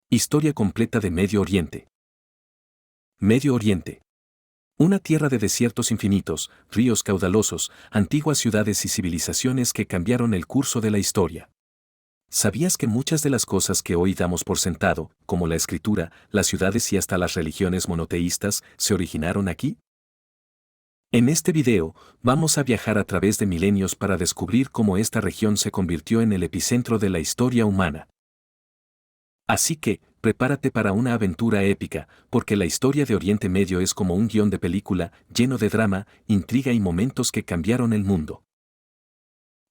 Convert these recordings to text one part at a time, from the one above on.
Historia completa de Medio Oriente. Medio Oriente. Una tierra de desiertos infinitos, ríos caudalosos, antiguas ciudades y civilizaciones que cambiaron el curso de la historia. ¿Sabías que muchas de las cosas que hoy damos por sentado, como la escritura, las ciudades y hasta las religiones monoteístas, se originaron aquí? En este video, vamos a viajar a través de milenios para descubrir cómo esta región se convirtió en el epicentro de la historia humana. Así que, prepárate para una aventura épica, porque la historia de Oriente Medio es como un guión de película, lleno de drama, intriga y momentos que cambiaron el mundo.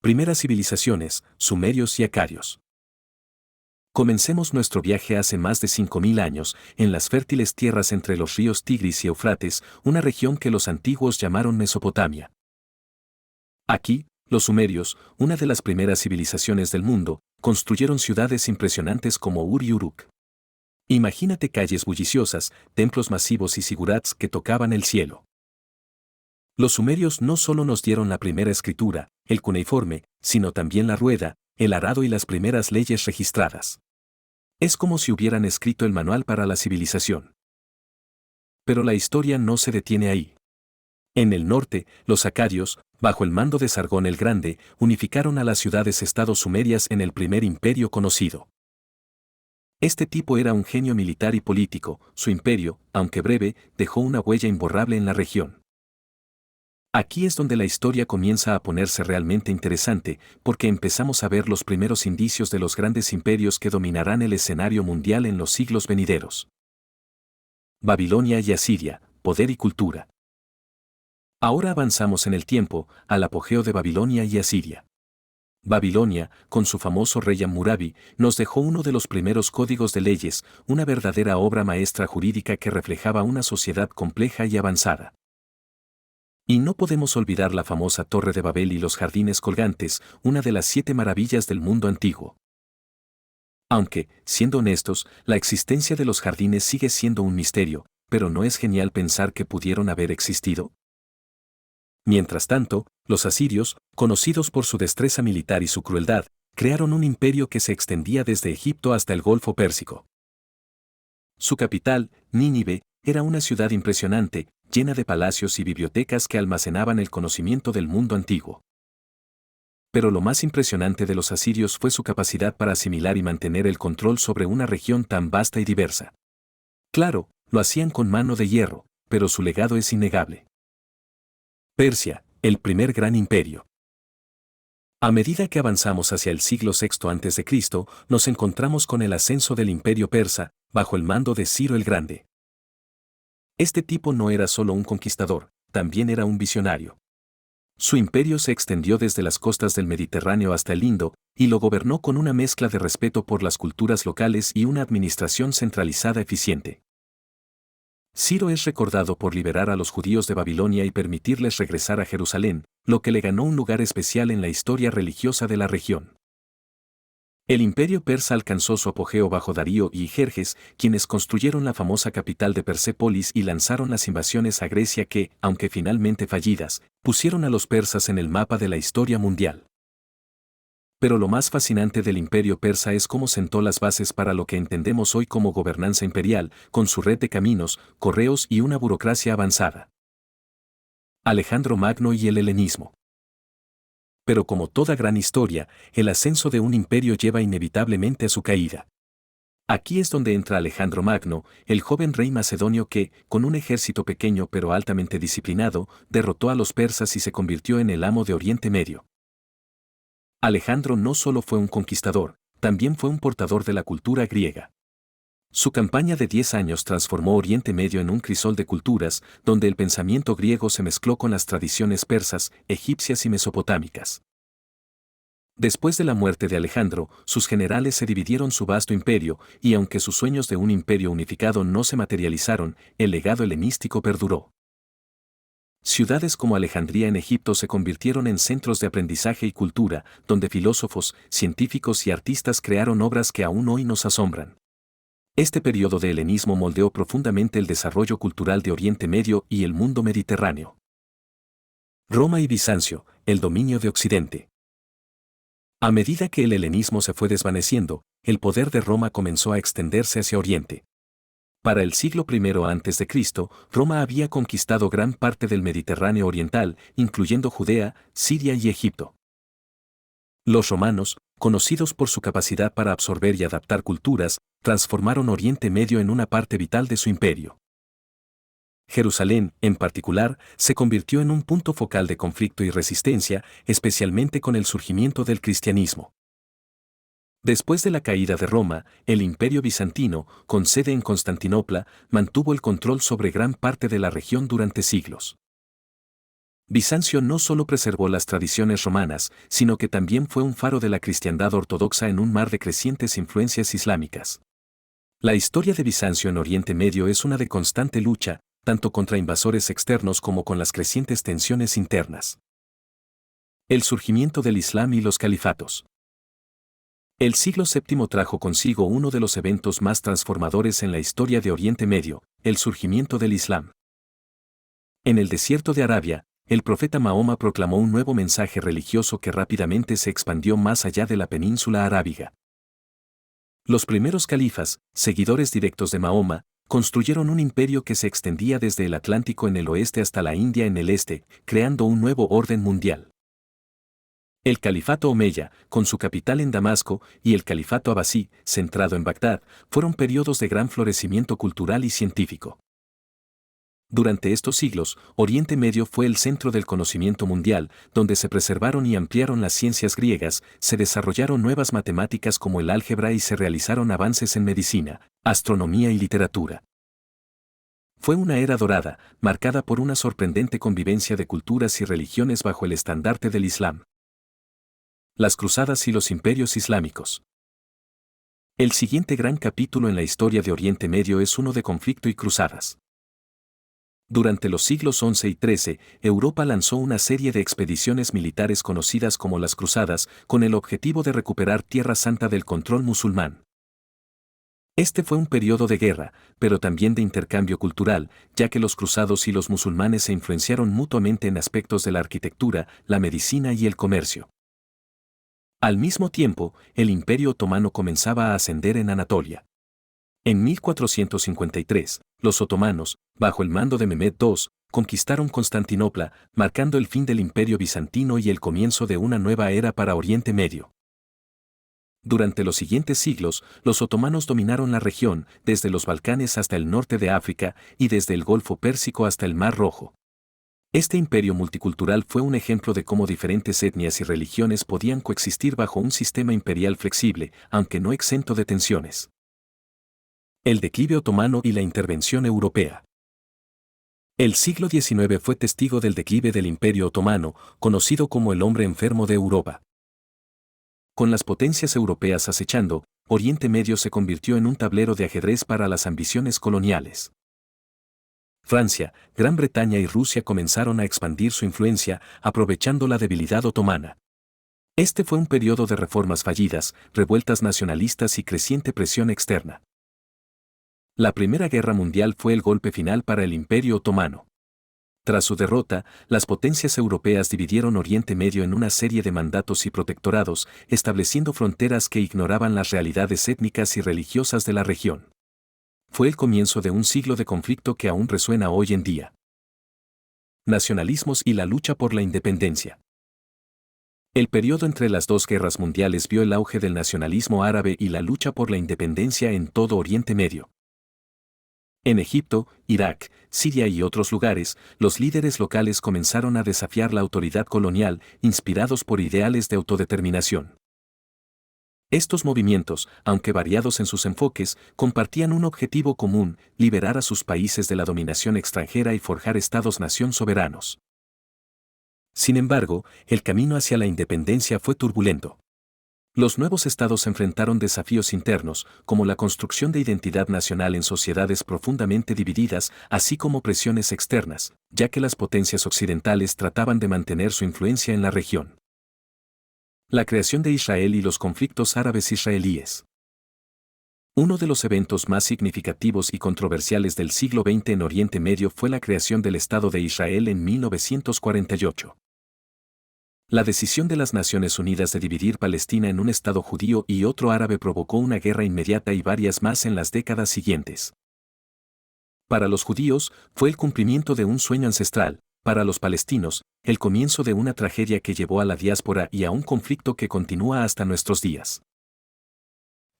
Primeras civilizaciones, sumerios y acadios. Comencemos nuestro viaje hace más de 5000 años, en las fértiles tierras entre los ríos Tigris y Eufrates, una región que los antiguos llamaron Mesopotamia. Aquí, los sumerios, una de las primeras civilizaciones del mundo, construyeron ciudades impresionantes como Ur y Uruk. Imagínate calles bulliciosas, templos masivos y zigurats que tocaban el cielo. Los sumerios no solo nos dieron la primera escritura, el cuneiforme, sino también la rueda, el arado y las primeras leyes registradas. Es como si hubieran escrito el manual para la civilización. Pero la historia no se detiene ahí. En el norte, los acadios, bajo el mando de Sargón el Grande, unificaron a las ciudades-estado sumerias en el primer imperio conocido. Este tipo era un genio militar y político, su imperio, aunque breve, dejó una huella imborrable en la región. Aquí es donde la historia comienza a ponerse realmente interesante, porque empezamos a ver los primeros indicios de los grandes imperios que dominarán el escenario mundial en los siglos venideros. Babilonia y Asiria, poder y cultura. Ahora avanzamos en el tiempo, al apogeo de Babilonia y Asiria. Babilonia, con su famoso rey Hammurabi, nos dejó uno de los primeros códigos de leyes, una verdadera obra maestra jurídica que reflejaba una sociedad compleja y avanzada. Y no podemos olvidar la famosa Torre de Babel y los jardines colgantes, una de las 7 maravillas del mundo antiguo. Aunque, siendo honestos, la existencia de los jardines sigue siendo un misterio, pero ¿no es genial pensar que pudieron haber existido? Mientras tanto, los asirios, conocidos por su destreza militar y su crueldad, crearon un imperio que se extendía desde Egipto hasta el Golfo Pérsico. Su capital, Nínive, era una ciudad impresionante, llena de palacios y bibliotecas que almacenaban el conocimiento del mundo antiguo. Pero lo más impresionante de los asirios fue su capacidad para asimilar y mantener el control sobre una región tan vasta y diversa. Claro, lo hacían con mano de hierro, pero su legado es innegable. Persia, el primer gran imperio. A medida que avanzamos hacia el siglo VI a.C., nos encontramos con el ascenso del imperio persa, bajo el mando de Ciro el Grande. Este tipo no era solo un conquistador, también era un visionario. Su imperio se extendió desde las costas del Mediterráneo hasta el Indo, y lo gobernó con una mezcla de respeto por las culturas locales y una administración centralizada eficiente. Ciro es recordado por liberar a los judíos de Babilonia y permitirles regresar a Jerusalén, lo que le ganó un lugar especial en la historia religiosa de la región. El imperio persa alcanzó su apogeo bajo Darío y Jerjes, quienes construyeron la famosa capital de Persépolis y lanzaron las invasiones a Grecia que, aunque finalmente fallidas, pusieron a los persas en el mapa de la historia mundial. Pero lo más fascinante del imperio persa es cómo sentó las bases para lo que entendemos hoy como gobernanza imperial, con su red de caminos, correos y una burocracia avanzada. Alejandro Magno y el helenismo. Pero como toda gran historia, el ascenso de un imperio lleva inevitablemente a su caída. Aquí es donde entra Alejandro Magno, el joven rey macedonio que, con un ejército pequeño pero altamente disciplinado, derrotó a los persas y se convirtió en el amo de Oriente Medio. Alejandro no solo fue un conquistador, también fue un portador de la cultura griega. Su campaña de 10 años transformó Oriente Medio en un crisol de culturas, donde el pensamiento griego se mezcló con las tradiciones persas, egipcias y mesopotámicas. Después de la muerte de Alejandro, sus generales se dividieron su vasto imperio, y aunque sus sueños de un imperio unificado no se materializaron, el legado helenístico perduró. Ciudades como Alejandría en Egipto se convirtieron en centros de aprendizaje y cultura, donde filósofos, científicos y artistas crearon obras que aún hoy nos asombran. Este periodo de helenismo moldeó profundamente el desarrollo cultural de Oriente Medio y el mundo mediterráneo. Roma y Bizancio, el dominio de Occidente. A medida que el helenismo se fue desvaneciendo, el poder de Roma comenzó a extenderse hacia Oriente. Para el siglo I a.C., Roma había conquistado gran parte del Mediterráneo oriental, incluyendo Judea, Siria y Egipto. Los romanos, conocidos por su capacidad para absorber y adaptar culturas, transformaron Oriente Medio en una parte vital de su imperio. Jerusalén, en particular, se convirtió en un punto focal de conflicto y resistencia, especialmente con el surgimiento del cristianismo. Después de la caída de Roma, el Imperio Bizantino, con sede en Constantinopla, mantuvo el control sobre gran parte de la región durante siglos. Bizancio no solo preservó las tradiciones romanas, sino que también fue un faro de la cristiandad ortodoxa en un mar de crecientes influencias islámicas. La historia de Bizancio en Oriente Medio es una de constante lucha, tanto contra invasores externos como con las crecientes tensiones internas. El surgimiento del Islam y los califatos. El siglo VII trajo consigo uno de los eventos más transformadores en la historia de Oriente Medio, el surgimiento del Islam. En el desierto de Arabia, el profeta Mahoma proclamó un nuevo mensaje religioso que rápidamente se expandió más allá de la península arábiga. Los primeros califas, seguidores directos de Mahoma, construyeron un imperio que se extendía desde el Atlántico en el oeste hasta la India en el este, creando un nuevo orden mundial. El califato omeya, con su capital en Damasco, y el califato abasí, centrado en Bagdad, fueron periodos de gran florecimiento cultural y científico. Durante estos siglos, Oriente Medio fue el centro del conocimiento mundial, donde se preservaron y ampliaron las ciencias griegas, se desarrollaron nuevas matemáticas como el álgebra y se realizaron avances en medicina, astronomía y literatura. Fue una era dorada, marcada por una sorprendente convivencia de culturas y religiones bajo el estandarte del Islam. Las cruzadas y los imperios islámicos. El siguiente gran capítulo en la historia de Oriente Medio es uno de conflicto y cruzadas. Durante los siglos XI y XIII, Europa lanzó una serie de expediciones militares conocidas como las Cruzadas, con el objetivo de recuperar Tierra Santa del control musulmán. Este fue un periodo de guerra, pero también de intercambio cultural, ya que los cruzados y los musulmanes se influenciaron mutuamente en aspectos de la arquitectura, la medicina y el comercio. Al mismo tiempo, el Imperio Otomano comenzaba a ascender en Anatolia. En 1453, los otomanos, bajo el mando de Mehmed II, conquistaron Constantinopla, marcando el fin del Imperio Bizantino y el comienzo de una nueva era para Oriente Medio. Durante los siguientes siglos, los otomanos dominaron la región, desde los Balcanes hasta el norte de África y desde el Golfo Pérsico hasta el Mar Rojo. Este imperio multicultural fue un ejemplo de cómo diferentes etnias y religiones podían coexistir bajo un sistema imperial flexible, aunque no exento de tensiones. El declive otomano y la intervención europea. El siglo XIX fue testigo del declive del Imperio Otomano, conocido como el hombre enfermo de Europa. Con las potencias europeas acechando, Oriente Medio se convirtió en un tablero de ajedrez para las ambiciones coloniales. Francia, Gran Bretaña y Rusia comenzaron a expandir su influencia, aprovechando la debilidad otomana. Este fue un periodo de reformas fallidas, revueltas nacionalistas y creciente presión externa. La Primera Guerra Mundial fue el golpe final para el Imperio Otomano. Tras su derrota, las potencias europeas dividieron Oriente Medio en una serie de mandatos y protectorados, estableciendo fronteras que ignoraban las realidades étnicas y religiosas de la región. Fue el comienzo de un siglo de conflicto que aún resuena hoy en día. Nacionalismos y la lucha por la independencia. El periodo entre las dos guerras mundiales vio el auge del nacionalismo árabe y la lucha por la independencia en todo Oriente Medio. En Egipto, Irak, Siria y otros lugares, los líderes locales comenzaron a desafiar la autoridad colonial, inspirados por ideales de autodeterminación. Estos movimientos, aunque variados en sus enfoques, compartían un objetivo común: liberar a sus países de la dominación extranjera y forjar estados-nación soberanos. Sin embargo, el camino hacia la independencia fue turbulento. Los nuevos estados enfrentaron desafíos internos, como la construcción de identidad nacional en sociedades profundamente divididas, así como presiones externas, ya que las potencias occidentales trataban de mantener su influencia en la región. La creación de Israel y los conflictos árabes-israelíes. Uno de los eventos más significativos y controversiales del siglo XX en Oriente Medio fue la creación del Estado de Israel en 1948. La decisión de las Naciones Unidas de dividir Palestina en un Estado judío y otro árabe provocó una guerra inmediata y varias más en las décadas siguientes. Para los judíos, fue el cumplimiento de un sueño ancestral; para los palestinos, el comienzo de una tragedia que llevó a la diáspora y a un conflicto que continúa hasta nuestros días.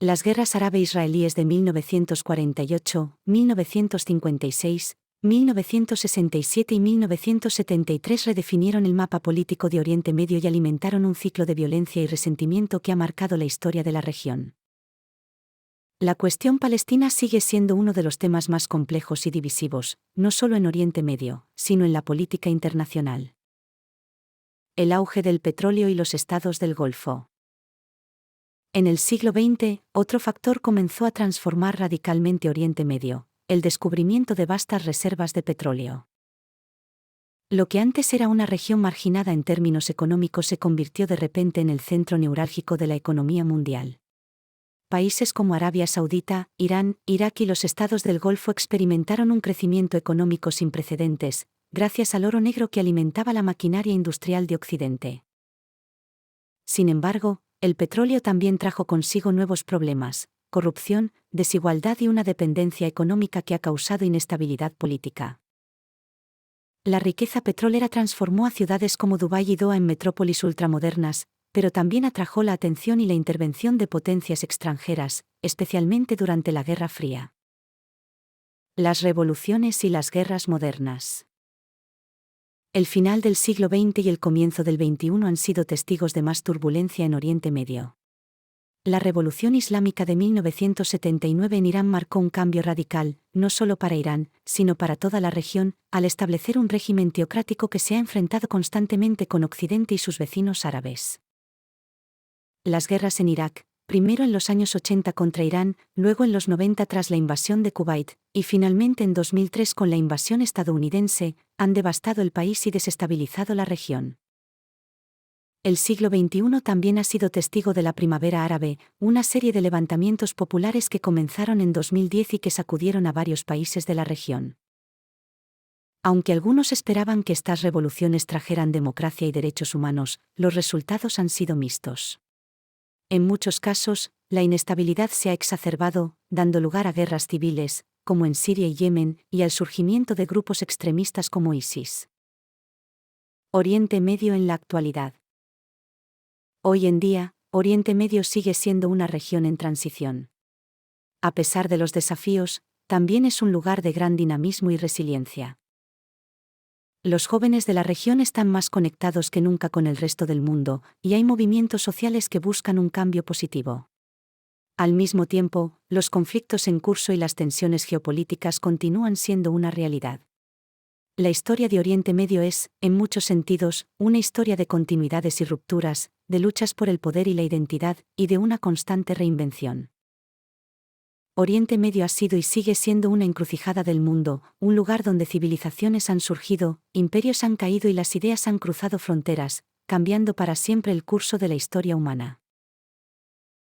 Las guerras árabe-israelíes de 1948, 1956, 1967 y 1973 redefinieron el mapa político de Oriente Medio y alimentaron un ciclo de violencia y resentimiento que ha marcado la historia de la región. La cuestión palestina sigue siendo uno de los temas más complejos y divisivos, no solo en Oriente Medio, sino en la política internacional. El auge del petróleo y los estados del Golfo. En el siglo XX, otro factor comenzó a transformar radicalmente Oriente Medio: el descubrimiento de vastas reservas de petróleo. Lo que antes era una región marginada en términos económicos se convirtió de repente en el centro neurálgico de la economía mundial. Países como Arabia Saudita, Irán, Irak y los estados del Golfo experimentaron un crecimiento económico sin precedentes, gracias al oro negro que alimentaba la maquinaria industrial de Occidente. Sin embargo, el petróleo también trajo consigo nuevos problemas: corrupción, desigualdad y una dependencia económica que ha causado inestabilidad política. La riqueza petrolera transformó a ciudades como Dubái y Doha en metrópolis ultramodernas, pero también atrajo la atención y la intervención de potencias extranjeras, especialmente durante la Guerra Fría. Las revoluciones y las guerras modernas. El final del siglo XX y el comienzo del XXI han sido testigos de más turbulencia en Oriente Medio. La Revolución Islámica de 1979 en Irán marcó un cambio radical, no solo para Irán, sino para toda la región, al establecer un régimen teocrático que se ha enfrentado constantemente con Occidente y sus vecinos árabes. Las guerras en Irak, primero en los años 80 contra Irán, luego en los 90 tras la invasión de Kuwait, y finalmente en 2003 con la invasión estadounidense, han devastado el país y desestabilizado la región. El siglo XXI también ha sido testigo de la Primavera Árabe, una serie de levantamientos populares que comenzaron en 2010 y que sacudieron a varios países de la región. Aunque algunos esperaban que estas revoluciones trajeran democracia y derechos humanos, los resultados han sido mixtos. En muchos casos, la inestabilidad se ha exacerbado, dando lugar a guerras civiles, como en Siria y Yemen, y al surgimiento de grupos extremistas como ISIS. Oriente Medio en la actualidad. Hoy en día, Oriente Medio sigue siendo una región en transición. A pesar de los desafíos, también es un lugar de gran dinamismo y resiliencia. Los jóvenes de la región están más conectados que nunca con el resto del mundo, y hay movimientos sociales que buscan un cambio positivo. Al mismo tiempo, los conflictos en curso y las tensiones geopolíticas continúan siendo una realidad. La historia de Oriente Medio es, en muchos sentidos, una historia de continuidades y rupturas, de luchas por el poder y la identidad, y de una constante reinvención. Oriente Medio ha sido y sigue siendo una encrucijada del mundo, un lugar donde civilizaciones han surgido, imperios han caído y las ideas han cruzado fronteras, cambiando para siempre el curso de la historia humana.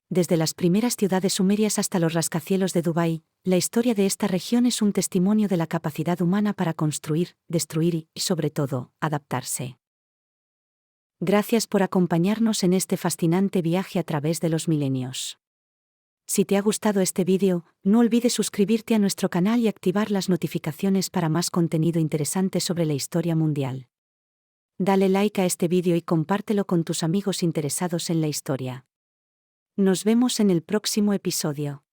Desde las primeras ciudades sumerias hasta los rascacielos de Dubái, la historia de esta región es un testimonio de la capacidad humana para construir, destruir y, sobre todo, adaptarse. Gracias por acompañarnos en este fascinante viaje a través de los milenios. Si te ha gustado este vídeo, no olvides suscribirte a nuestro canal y activar las notificaciones para más contenido interesante sobre la historia mundial. Dale like a este vídeo y compártelo con tus amigos interesados en la historia. Nos vemos en el próximo episodio.